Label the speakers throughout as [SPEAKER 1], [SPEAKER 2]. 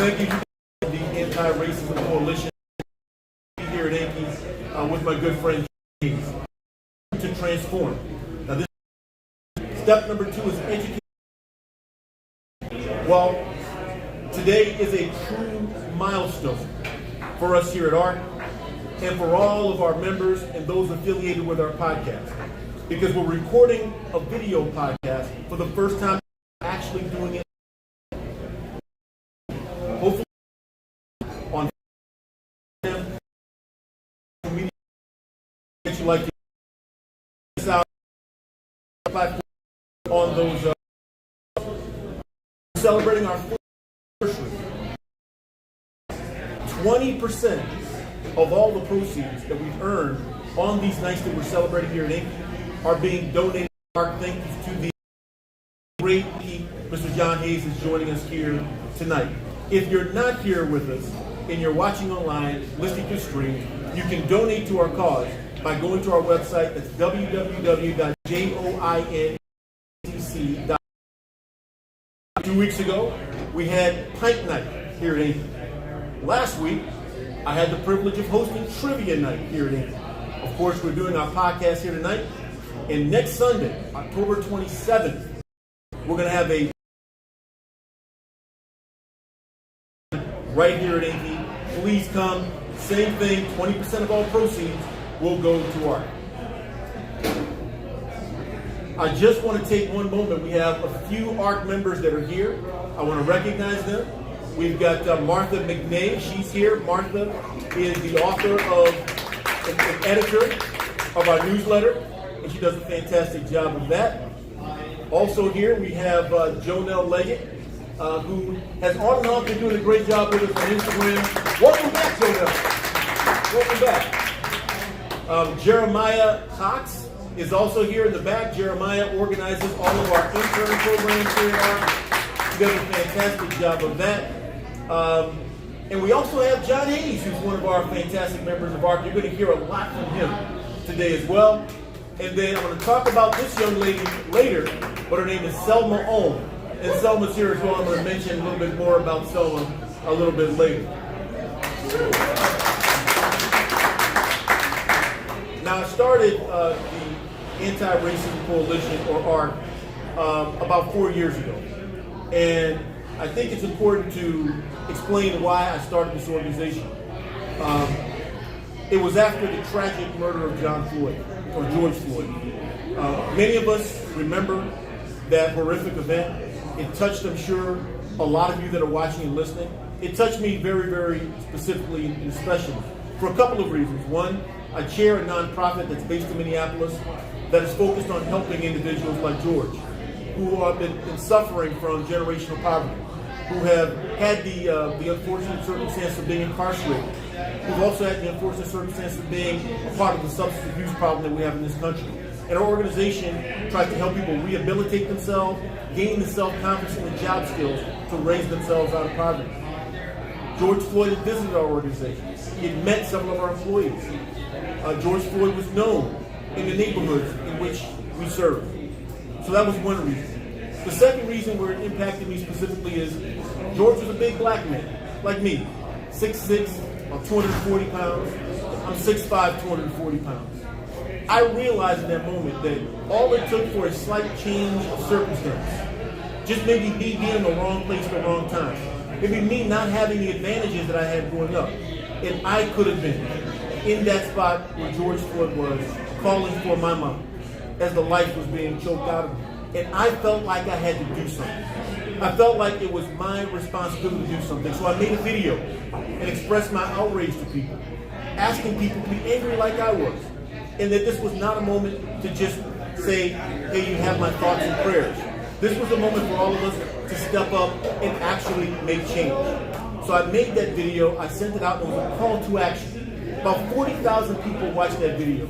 [SPEAKER 1] Thank you to the Anti-Racism Coalition here at Enki with my good friend James to transform. Now, step number 2 is education. Well, today is a true milestone for us here at ARC and for all of our members and those affiliated with our podcast, because we're recording a video podcast for the first time, actually doing it hopefully on media that you like to get out on those celebrating our 4th anniversary. 20% of all the proceeds that we've earned on these nights that we're celebrating here at Enki are being donated. Thank you to the great Mr. John Hayes is joining us here tonight. If you're not here with us and you're watching online, listening to stream, you can donate to our cause by going to our website. That's www.jointc.com. 2 weeks ago, we had Pint Night here at Enki. Last week, I had the privilege of hosting Trivia Night here at Enki. Of course, we're doing our podcast here tonight. And next Sunday, October 27th, we're going to have a right here at Enki. Please come. Same thing, 20% of all proceeds will go to ARC. I just want to take one moment. We have a few ARC members that are here. I want to recognize them. We've got Martha McNay. She's here. Martha is the author of, an editor of our newsletter, and she does a fantastic job of that. Also here we have Jonelle Leggett, who has on and off been doing a great job with us on Instagram. Welcome back, Jonelle. Welcome back. Jeremiah Cox is also here in the back. Jeremiah organizes all of our intern programs here at ARC. He does a fantastic job of that. And we also have John Hayes, who's one of our fantastic members of ARC. You're going to hear a lot from him today as well. And then I'm going to talk about this young lady later, but her name is Selma Ohm. And Selma's here as well. I'm going to mention a little bit more about Selma a little bit later. Now, I started the Anti-Racism Coalition, or ARC, about 4 years ago. And I think it's important to explain why I started this organization. It was after the tragic murder of George Floyd. Many of us remember that horrific event. It touched, I'm sure, a lot of you that are watching and listening. It touched me very, very specifically and especially for a couple of reasons. One, I chair a nonprofit that's based in Minneapolis that is focused on helping individuals like George, who have been suffering from generational poverty, who have had the unfortunate circumstance of being incarcerated, who've also had the unfortunate circumstance of being a part of the substance abuse problem that we have in this country. And our organization tries to help people rehabilitate themselves, gain the self-confidence and the job skills to raise themselves out of poverty. George Floyd had visited our organization. He had met several of our employees. George Floyd was known in the neighborhoods in which we serve. So that was one reason. The second reason where it impacted me specifically is George was a big black man, like me, 6'6", about 240 pounds. I'm 6'5", 240 pounds. I realized in that moment that all it took for a slight change of circumstance, just maybe me being in the wrong place at the wrong time, maybe me not having the advantages that I had growing up, and I could have been in that spot where George Floyd was, calling for my mom as the life was being choked out of me. And I felt like I had to do something. I felt like it was my responsibility to do something. So I made a video and expressed my outrage to people, asking people to be angry like I was, and that this was not a moment to just say, hey, you have my thoughts and prayers. This was a moment for all of us to step up and actually make change. So I made that video, I sent it out, and it was a call to action. About 40,000 people watched that video.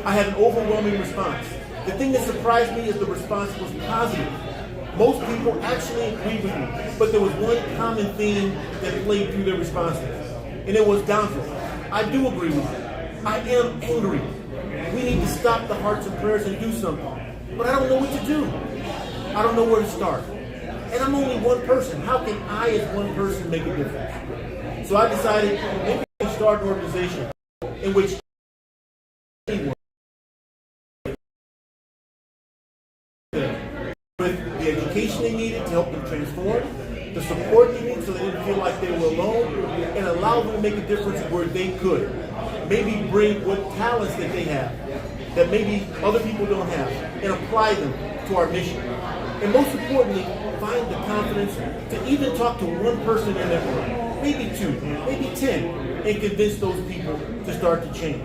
[SPEAKER 1] I had an overwhelming response. The thing that surprised me is the response was positive. Most people actually agreed with me, but there was one common theme that played through their responses, and it was downfall. I do agree with you. I am angry. We need to stop the hearts and prayers and do something, but I don't know what to do. I don't know where to start. And I'm only one person. How can I, as one person, make a difference? So I decided maybe I can start an organization in which anyone, with the education they needed to help them transform, the support they needed so they didn't feel like they were alone, and allow them to make a difference where they could. Maybe bring what talents that they have that maybe other people don't have and apply them to our mission. And most importantly, find the confidence to even talk to one person in that room, maybe 2, maybe 10, and convince those people to start to change.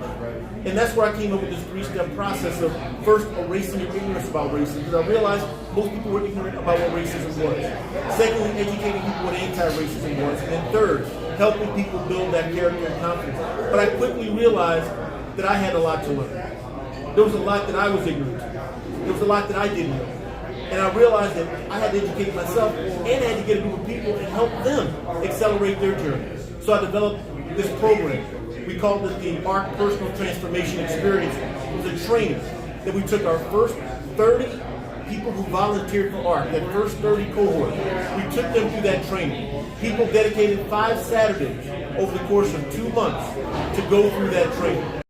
[SPEAKER 1] And that's where I came up with this 3-step process of first erasing your ignorance about racism, because I realized most people were ignorant about what racism was. Secondly, educating people what anti-racism was. And then third, helping people build that character and confidence. But I quickly realized that I had a lot to learn. There was a lot that I was ignorant to. There was a lot that I didn't know. And I realized that I had to educate myself and I had to get a group of people and help them accelerate their journey. So I developed this program. We called it the ARC Personal Transformation Experience. It was a training that we took our first 30 people who volunteered for ARC, that first 30 cohort. We took them through that training. People dedicated 5 Saturdays over the course of 2 months to go through that training.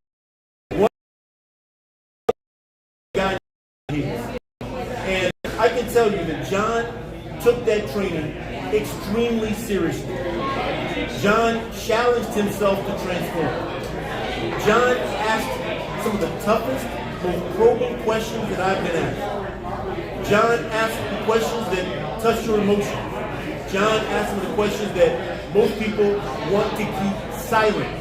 [SPEAKER 1] And I can tell you that John took that training extremely seriously. John challenged himself to transform. John asked some of the toughest, most probing questions that I've been asked. John asked the questions that touch your emotions. John asked some of the questions that most people want to keep silent.